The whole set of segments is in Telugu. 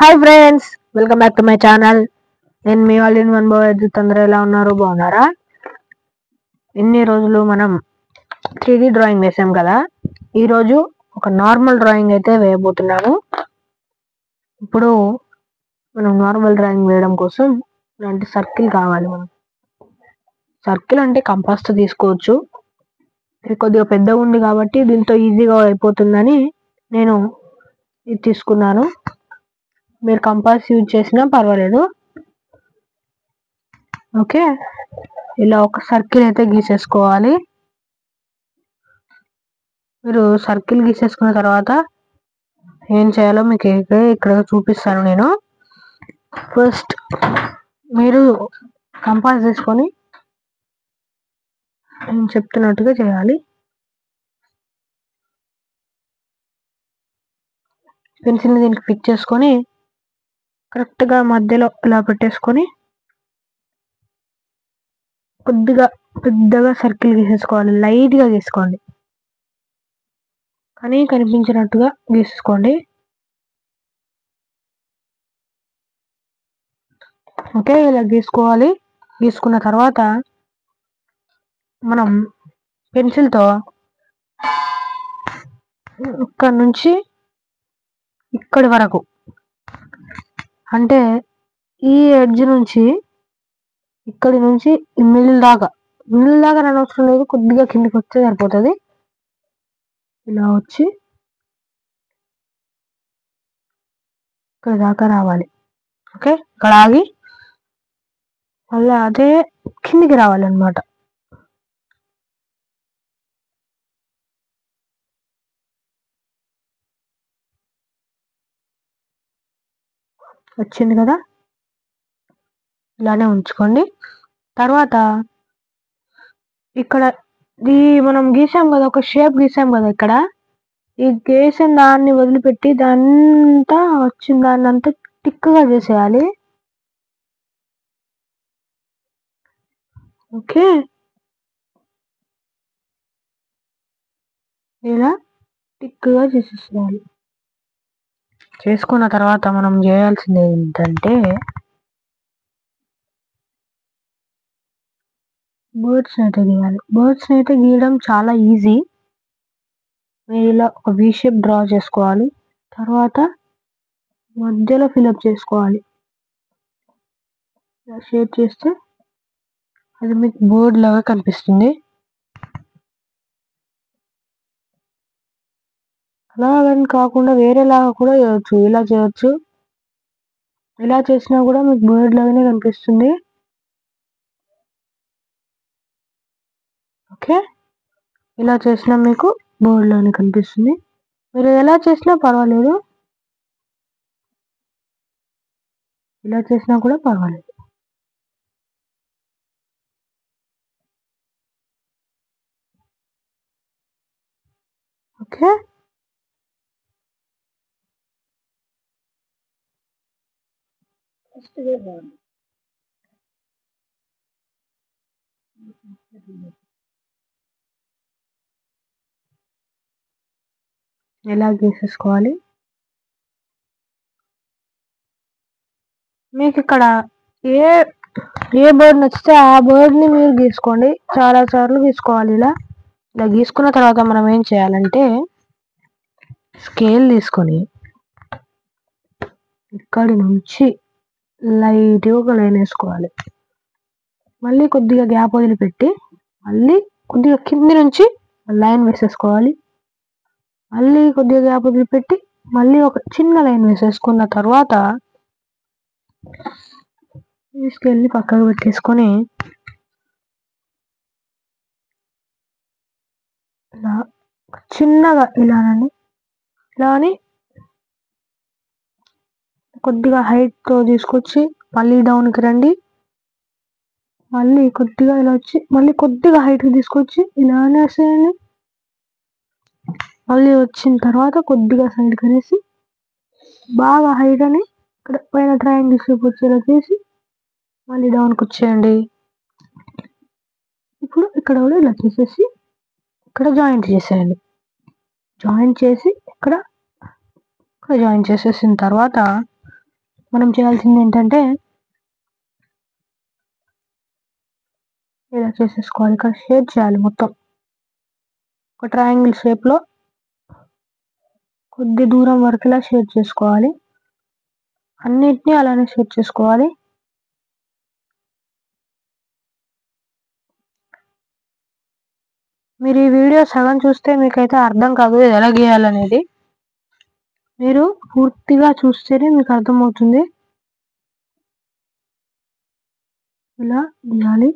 Hi friends, welcome back to my channel. నేను me all in one boy. అందరూ ఎలా ఉన్నారు? బాగున్నారా? ఇన్ని రోజులు మనం 3D డ్రాయింగ్ వేసాం కదా. ఈరోజు ఒక నార్మల్ డ్రాయింగ్ అయితే వేయబోతున్నాము. ఇప్పుడు మనం నార్మల్ డ్రాయింగ్ వేయడం కోసం ఇలాంటి సర్కిల్ కావాలి. మనం సర్కిల్ అంటే కంపాస్తో తీసుకోవచ్చు. ఇది కొద్దిగా పెద్దగా ఉంది కాబట్టి దీంతో ఈజీగా అయిపోతుందని నేను ఇది తీసుకున్నాను. మీరు కంపాస్ యూజ్ చేసినా పర్వాలేదు. ఓకే, ఇలా ఒక సర్కిల్ అయితే గీసేసుకోవాలి. మీరు సర్కిల్ గీసేసుకున్న తర్వాత ఏం చేయాలో మీకు ఇక్కడ చూపిస్తాను నేను. ఫస్ట్ మీరు కంపాస్ తీసుకొని నేను చెప్తున్నట్టుగా చేయాలి. పెన్సిల్ని దీనికి ఫిక్స్ చేసుకొని కరెక్ట్గా మధ్యలో ఇలా పెట్టేసుకొని కొద్దిగా పెద్దగా సర్కిల్ గీసేసుకోవాలి. లైట్గా గీసుకోండి, కానీ కనిపించినట్టుగా గీసుకోండి. ఓకే, ఇలా గీసుకోవాలి. గీసుకున్న తర్వాత మనం పెన్సిల్తో ఇక్కడ నుంచి ఇక్కడి వరకు, అంటే ఈ ఎడ్జ్ నుంచి ఇక్కడి నుంచి మిడిల్ దాకా రాని అవసరం లేదు, కొద్దిగా కిందికి వస్తే సరిపోతుంది. ఇలా వచ్చి ఇక్కడ దాకా రావాలి. ఓకే, ఇక్కడ ఆగి మళ్ళీ అదే కిందికి రావాలన్నమాట. వచ్చింది కదా, ఇలానే ఉంచుకోండి. తర్వాత ఇక్కడ మనం గీసాం కదా, ఒక షేప్ గీసాం కదా. ఇక్కడ ఈ గీసిన దాన్ని వదిలిపెట్టి దాన్నంతా వచ్చిన దాన్నంతా టిక్గా చేసేయాలి. ఓకే, ఇలా టిక్గా చేసేసేయాలి. చేసుకున్న తర్వాత మనం చేయాల్సింది ఏంటంటే బర్డ్స్ని అయితే గీయాలి. బర్డ్స్ని అయితే గీయడం చాలా ఈజీ. మీరు ఇలా ఒక వి షేప్ డ్రా చేసుకోవాలి. తర్వాత మధ్యలో ఫిల్అప్ చేసుకోవాలి. ఇలా షేప్ చేస్తే అది మీకు బర్డ్ లాగా కనిపిస్తుంది. అలాగని కాకుండా వేరేలాగా కూడా చేయవచ్చు. ఇలా చేయవచ్చు. ఇలా చేసినా కూడా మీకు బర్డ్ లాగానే కనిపిస్తుంది. ఓకే, ఇలా చేసినా మీకు బర్డ్ లాగానే కనిపిస్తుంది. మీరు ఎలా చేసినా పర్వాలేదు, ఇలా చేసినా కూడా పర్వాలేదు. ఓకే, ఎలా గీసేసుకోవాలి. మీకు ఇక్కడ ఏ బర్డ్ నచ్చితే ఆ బర్డ్ని మీరు గీసుకోండి. చాలా సార్లు గీసుకోవాలి. ఇలా గీసుకున్న తర్వాత మనం ఏం చేయాలంటే స్కేల్ తీసుకొని ఇక్కడి నుంచి లైట్గా ఒక లైన్ వేసుకోవాలి. మళ్ళీ కొద్దిగా గ్యాప్ వదిలిపెట్టి మళ్ళీ కొద్దిగా కింది నుంచి లైన్ వేసేసుకోవాలి. మళ్ళీ కొద్దిగా గ్యాప్ వదిలిపెట్టి మళ్ళీ ఒక చిన్న లైన్ వేసేసుకున్న తర్వాత ఈ స్కేల్ని పక్కకు పెట్టేసుకొని ఇలా చిన్నగా ఇలా అని కొద్దిగా హైట్తో తీసుకొచ్చి మళ్ళీ డౌన్కి రండి. మళ్ళీ కొద్దిగా ఇలా వచ్చి మళ్ళీ కొద్దిగా హైట్కి తీసుకొచ్చి ఇలా అనేసేయండి. మళ్ళీ వచ్చిన తర్వాత కొద్దిగా సైడ్కి అనేసి బాగా హైట్ అని ఇక్కడ పైన ట్రయాంగిల్ షేప్ వచ్చేలా చేసి మళ్ళీ డౌన్కి వచ్చేయండి. ఇప్పుడు ఇక్కడ కూడా ఇలా చేసేసి ఇక్కడ జాయింట్ చేసేయండి. జాయింట్ చేసి ఇక్కడ జాయిన్ చేసేసిన తర్వాత మనం చేయాల్సింది ఏంటంటే ఇలా చేసేసుకోవాలి. ఇక్కడ షేడ్ చేయాలి మొత్తం ఒక ట్రయాంగిల్ షేప్లో కొద్ది దూరం వరకు ఇలా షేడ్ చేసుకోవాలి. అన్నిటినీ అలానే షేడ్ చేసుకోవాలి. మీరు ఈ వీడియో సగం చూస్తే మీకైతే అర్థం కాదు ఇది ఎలా గీయాలనేది. మీరు పూర్తిగా చూస్తేనే మీకు అర్థమవుతుంది. ఇలా గీయాలి.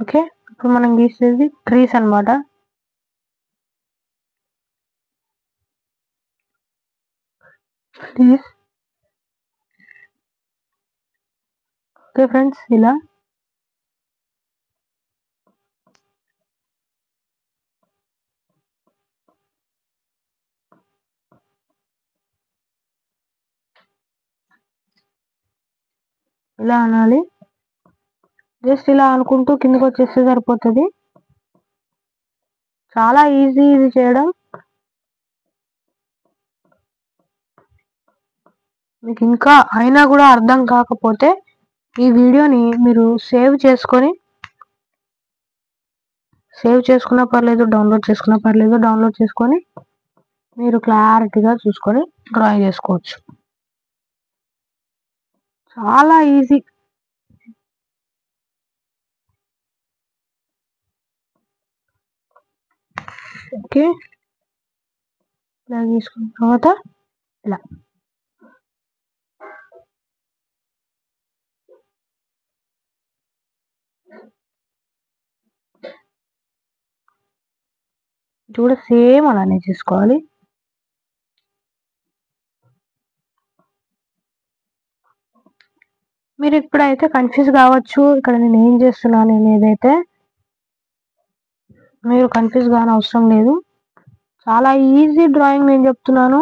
ఓకే, ఇప్పుడు మనం గీసేది ట్రీస్ అన్నమాట. ట్రీస్. ఓకే ఫ్రెండ్స్, ఇలా ఇలా అనాలి. జస్ట్ ఇలా అనుకుంటూ కిందకి వచ్చేస్తే సరిపోతుంది. చాలా ఈజీ ఇది చేయడం. మీకు ఇంకా అయినా కూడా అర్థం కాకపోతే ఈ వీడియోని మీరు సేవ్ చేసుకున్నా పర్లేదు, డౌన్లోడ్ చేసుకొని మీరు క్లారిటీగా చూసుకొని డ్రాయింగ్ చేసుకోవచ్చు. చాలా ఈజీ. ఓకే, ఇలా తీసుకున్న తర్వాత ఇలా ఇది కూడా సేమ్ అలానే చేసుకోవాలి. మీరు ఇప్పుడైతే కన్ఫ్యూజ్ కావచ్చు ఇక్కడ నేను ఏం చేస్తున్నాను అనేదైతే. మీరు కన్ఫ్యూజ్ కాని అవసరం లేదు. చాలా ఈజీ డ్రాయింగ్ నేను చెప్తున్నాను.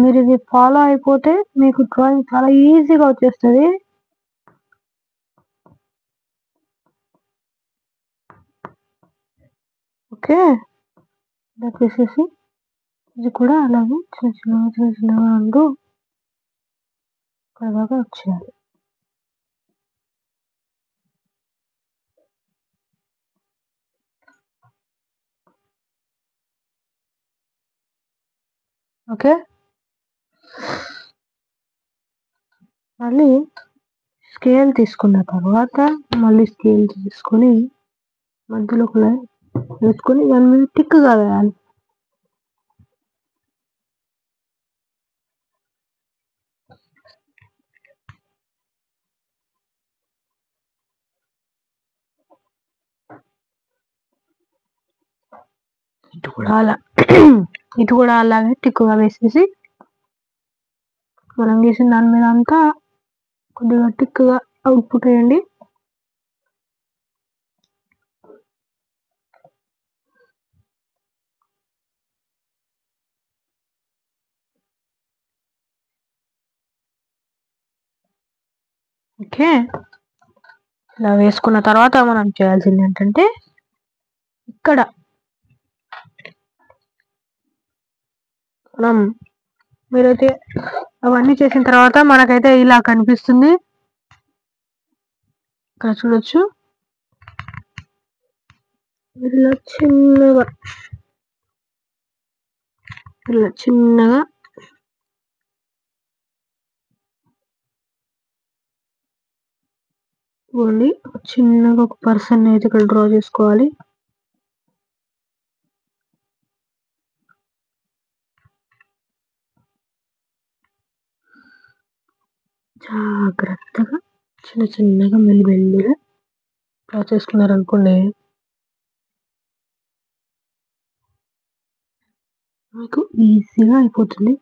మీరు ఇది ఫాలో అయిపోతే మీకు డ్రాయింగ్ చాలా ఈజీగా వచ్చేస్తుంది. ఓకే, ఇలా చేసేసి ఇది కూడా అలాగే చిన్న చిన్నగా అంటూ ఇక్కడ దాకా వచ్చేయాలి. ఓకే, మళ్ళీ స్కేల్ తీసుకున్న తర్వాత మళ్ళీ స్కేల్ తీసుకొని మధ్యలో ఒక లైన్ వేసుకొని దాని మీద టిక్గా వేయాలి. ఇటు కూడా అలాగే టిక్కుగా వేసేసి మనం గీసిన దాని మీద అంతా కొద్దిగా టిక్గా అవుట్పుట్ వేయండి. ఓకే, ఇలా వేసుకున్న తర్వాత మనం చేయాల్సింది ఏంటంటే ఇక్కడ మీరైతే అవన్నీ చేసిన తర్వాత మనకైతే ఇలా కనిపిస్తుంది. ఇక్కడ చూడొచ్చు, ఇలా చిన్నగా చిన్నగా ఒక పర్సన్ అయితే ఇక్కడ డ్రా చేసుకోవాలి. జాగ్రత్తగా చిన్నగా మెల్లిగా డ్రా చేసుకున్నారనుకోండి మీకు ఈజీగా అయిపోతుంది.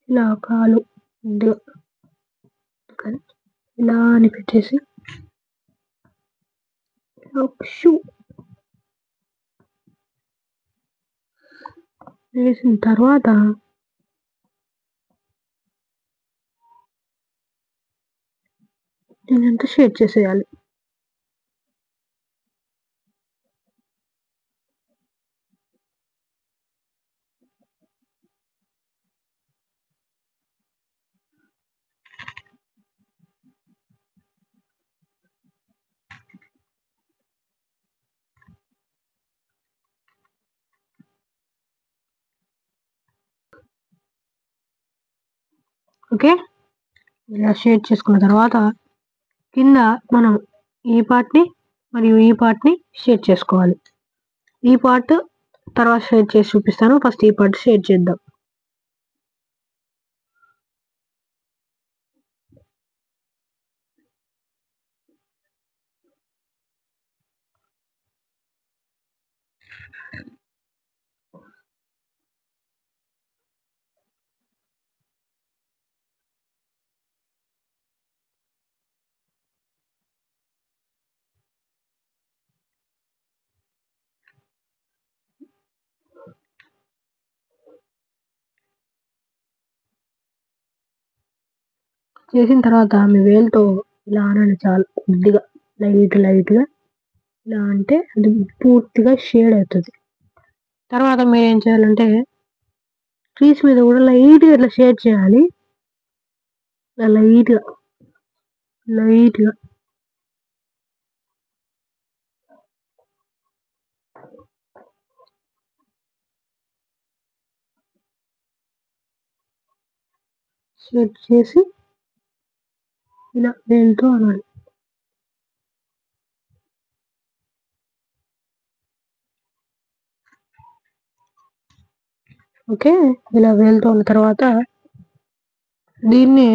ఇలా కాలు ఇలా అని పెట్టేసి షూ వేసిన తర్వాత దీనంతా షేడ్ చేసేయాలి. ఓకే, ఇలా షేడ్ చేసుకున్న తర్వాత కింద మనం ఈ పార్ట్ని మరియు ఈ పార్ట్ని షేడ్ చేసుకోవాలి. ఈ పార్ట్ తర్వాత షేడ్ చేసి చూపిస్తాను. ఫస్ట్ ఈ పార్ట్ షేడ్ చేద్దాం. చేసిన తర్వాత మీ వేలుతో ఇలా అనండి, చాలు. కొద్దిగా లైట్గా ఇలా అంటే అది పూర్తిగా షేడ్ అవుతుంది. తర్వాత మీరు ఏం చేయాలంటే ట్రీస్ మీద కూడా లైట్గా ఇట్లా షేడ్ చేయాలి. లైట్గా షేడ్ చేసి ఇలా వేలుతో అనాలి. ఓకే, ఇలా వేలుతో ఉన్న తర్వాత దీన్ని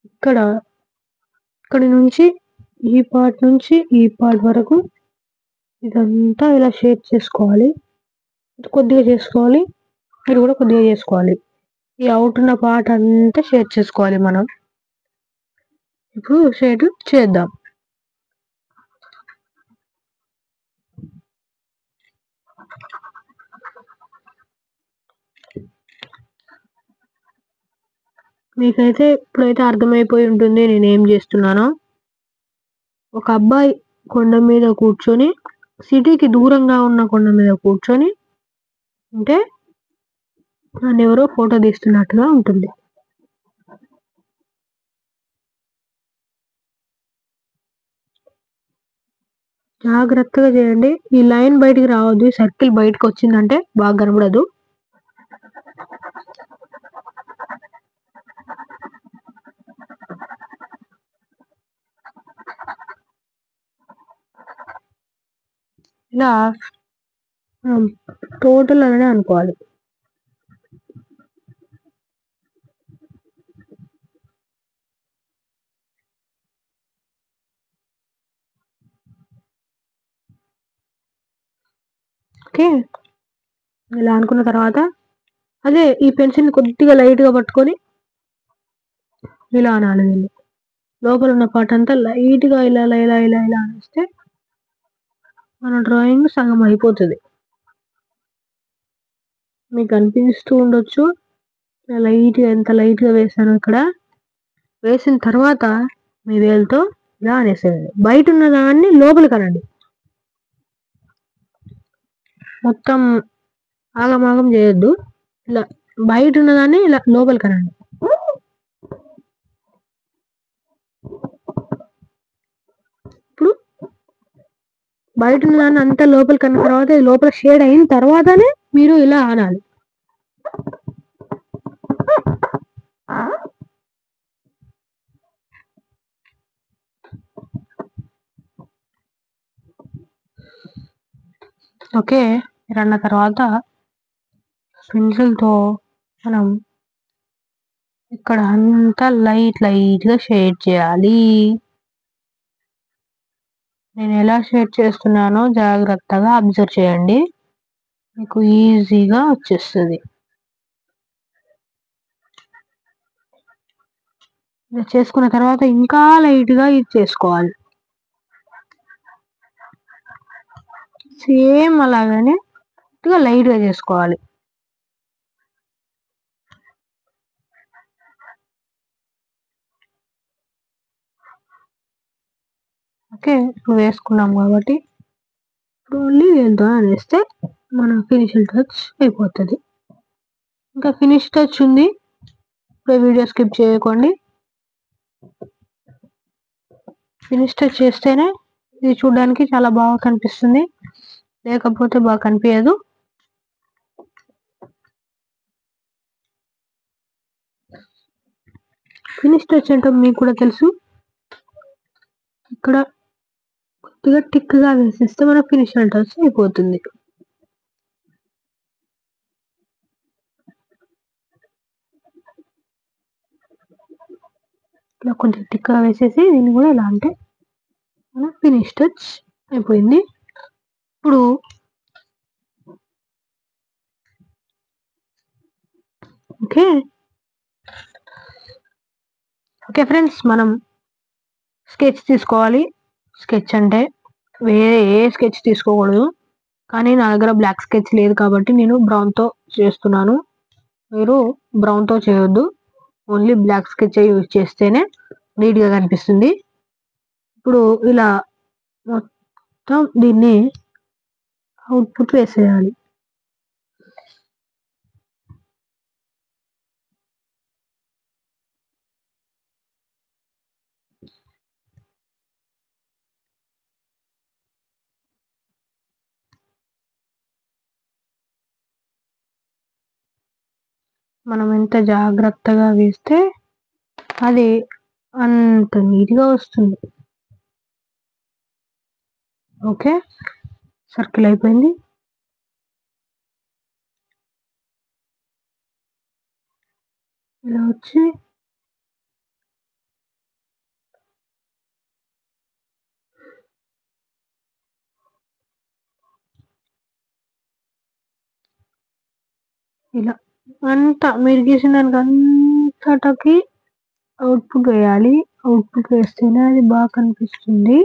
ఇక్కడి నుంచి ఈ పార్ట్ వరకు ఇదంతా ఇలా షేడ్ చేసుకోవాలి. కొద్దిగా చేసుకోవాలి, మీరు కూడా కొద్దిగా చేసుకోవాలి. ఈ అవుట్ ఉన్న పార్ట్ అంతా షేడ్ చేసుకోవాలి. మనం ఇప్పుడు షేడ్ చేద్దాం. మీకైతే ఇప్పుడైతే అర్థమైపోయి ఉంటుంది నేనేం చేస్తున్నానో. ఒక అబ్బాయి కొండ మీద కూర్చొని, సిటీకి దూరంగా ఉన్న కొండ మీద కూర్చొని అంటే నన్ను ఎవరో ఫోటో తీస్తున్నట్టుగా ఉంటుంది. జాగ్రత్తగా చేయండి. ఈ లైన్ బయటికి రావద్దు. సర్కిల్ బయటకు వచ్చిందంటే బాగా కనబడదు. ఇలా టోటల్ అనే అనుకోవాలి. ఓకే, ఇలా అనుకున్న తర్వాత అదే ఈ పెన్సిల్ కొద్దిగా లైట్గా పట్టుకొని ఇలా అనాలి. వీళ్ళు లోపల ఉన్న పార్ట్ అంతా లైట్గా ఇలా అనేస్తే మన డ్రాయింగ్ సగం అయిపోతుంది. మీకు అనిపిస్తూ ఉండొచ్చు ఎంత లైట్గా వేసాను. ఇక్కడ వేసిన తర్వాత మీ వేలుతో ఇలా అనేసేయండి. బయట ఉన్న దాన్ని లోపలికి అనండి. మొత్తం ఆగమాగం చేయొద్దు. ఇలా బయట ఉన్నదాన్ని ఇలా లోపలికి అనండి. ఇప్పుడు బయట ఉన్నదాన్ని అంతా లోపలికి అన్న తర్వాత ఇది లోపల షేడ్ అయిన తర్వాతనే మీరు ఇలా అనాలి. ఓకే, అన్న తర్వాత పెన్సిల్తో మనం ఇక్కడ అంతా లైట్గా షేడ్ చేయాలి. నేను ఎలా షేడ్ చేస్తున్నానో జాగ్రత్తగా అబ్జర్వ్ చేయండి, మీకు ఈజీగా వచ్చేస్తుంది. ఇలా చేసుకున్న తర్వాత ఇంకా లైట్గా ఇది చేసుకోవాలి. సేమ్ అలాగనే లైట్గా చేసుకోవాలి. ఓకే, ఇప్పుడు వేసుకున్నాం కాబట్టి ఇప్పుడు ఓన్లీ వేలుతో అనేస్తే మన ఫినిషింగ్ టచ్ అయిపోతుంది. ఇంకా ఫినిష్ టచ్ ఉంది. ఇప్పుడు వీడియో స్కిప్ చేయకండి. ఫినిష్ టచ్ చేస్తేనే ఇది చూడడానికి చాలా బాగా కనిపిస్తుంది, లేకపోతే బాగా కనిపించదు. ఫినిష్ టచ్ ఏంటో మీకు కూడా తెలుసు. ఇక్కడ కొద్దిగా టిక్గా వేసేస్తే మన ఫినిషింగ్ టచ్ అయిపోతుంది. ఇలా కొంచెం టిక్గా వేసేసి దీన్ని కూడా ఇలా అంటే మన ఫినిష్ టచ్ అయిపోయింది. ఇప్పుడు ఓకే ఓకే ఫ్రెండ్స్, మనం స్కెచ్ తీసుకోవాలి. స్కెచ్ అంటే వేరే ఏ స్కెచ్ తీసుకోకూడదు, కానీ నా దగ్గర బ్లాక్ స్కెచ్ లేదు కాబట్టి నేను బ్రౌన్తో చేస్తున్నాను. మీరు బ్రౌన్తో చేయొద్దు, ఓన్లీ బ్లాక్ స్కెచ్ యూజ్ చేస్తేనే నీట్గా కనిపిస్తుంది. ఇప్పుడు ఇలా మొత్తం దీన్ని అవుట్పుట్ వేసేయాలి. మనం ఎంత జాగ్రత్తగా వేస్తే అది అంత నీట్గా వస్తుంది. ఓకే, సర్కిల్ అయిపోయింది. ఇలా వచ్చి ఇలా అంతా మీరు గీసిన దానికి అంతటకి అవుట్పుట్ వేయాలి. అవుట్పుట్ వేస్తేనే అది బాగా కనిపిస్తుంది.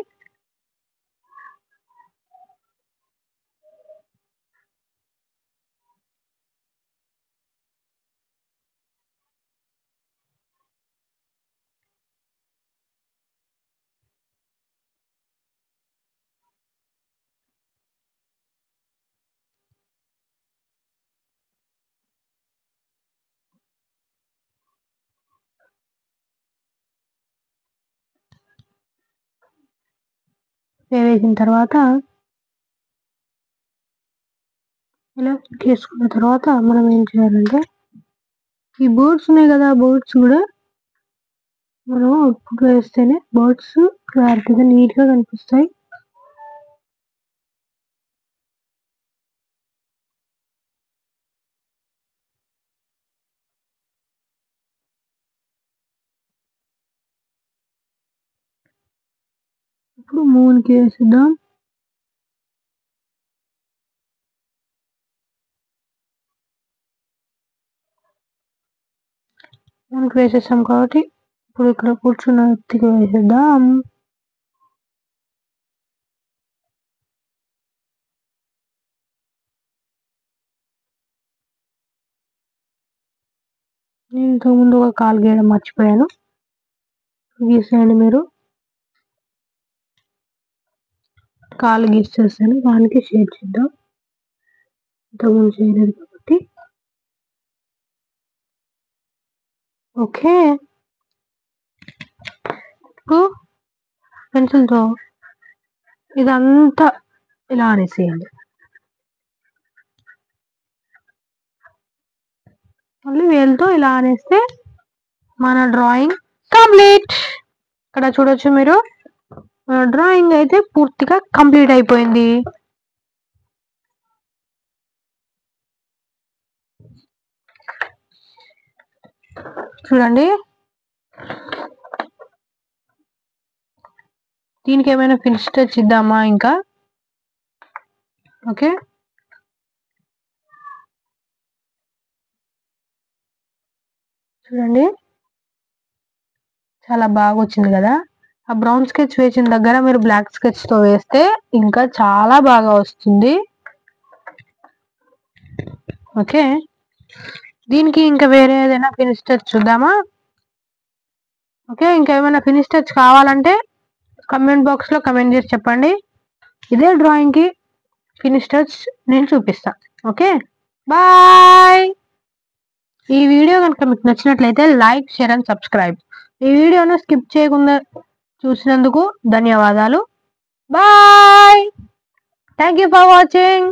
వేసిన తర్వాత ఇలా గీసుకున్న తర్వాత మనం ఏం చేయాలంటే ఈ బోర్డ్స్ ఉన్నాయి కదా, బోర్డ్స్ కూడా మనం అవుట్పుట్ వేస్తేనే బోర్డ్స్ క్లారిటీగా నీట్గా కనిపిస్తాయి. ఇప్పుడు మూన్కి వేసిద్దాం. మూన్కి వేసేసాం కాబట్టి ఇప్పుడు ఇక్కడ కూర్చున్న వ్యక్తికి వేసేద్దాం. నేను ఇంతకుముందు ఒక కాల్ గీయడం మర్చిపోయాను, గీసేయండి. మీరు కాలు గీసేసాను, దానికి షేర్ చేద్దాం. ఇంతకుముందు చేయలేదు కాబట్టి ఓకే. ఇప్పుడు పెన్సిల్తో ఇదంతా ఇలా అనేసేయాలి. మళ్ళీ వేలుతో ఇలా అనేస్తే మన డ్రాయింగ్ కంప్లీట్. ఇక్కడ చూడొచ్చు మీరు, మన డ్రాయింగ్ అయితే పూర్తిగా కంప్లీట్ అయిపోయింది. చూడండి, దీనికి ఏమైనా ఫినిష్ టచ్ ఇద్దామా ఇంకా? ఓకే, చూడండి చాలా బాగా వచ్చింది కదా. ఆ బ్రౌన్ స్కెచ్ వేసిన దగ్గర మీరు బ్లాక్ స్కెచ్ తో వేస్తే ఇంకా చాలా బాగా వస్తుంది. ఓకే, దీనికి ఇంకా వేరే ఏదైనా ఫినిష్ టచ్ చూద్దామా? ఓకే, ఇంకా ఏమైనా ఫినిష్ టచ్ కావాలంటే కమెంట్ బాక్స్లో కమెంట్ చేసి చెప్పండి. ఇదే డ్రాయింగ్కి ఫినిష్ టచ్ నేను చూపిస్తా. Okay, bye. ఈ వీడియో కనుక మీకు నచ్చినట్లయితే లైక్, షేర్ అండ్ సబ్స్క్రైబ్. ఈ వీడియోను స్కిప్ చేయకుండా చూసినందుకు ధన్యవాదాలు. Bye. Thank you for watching.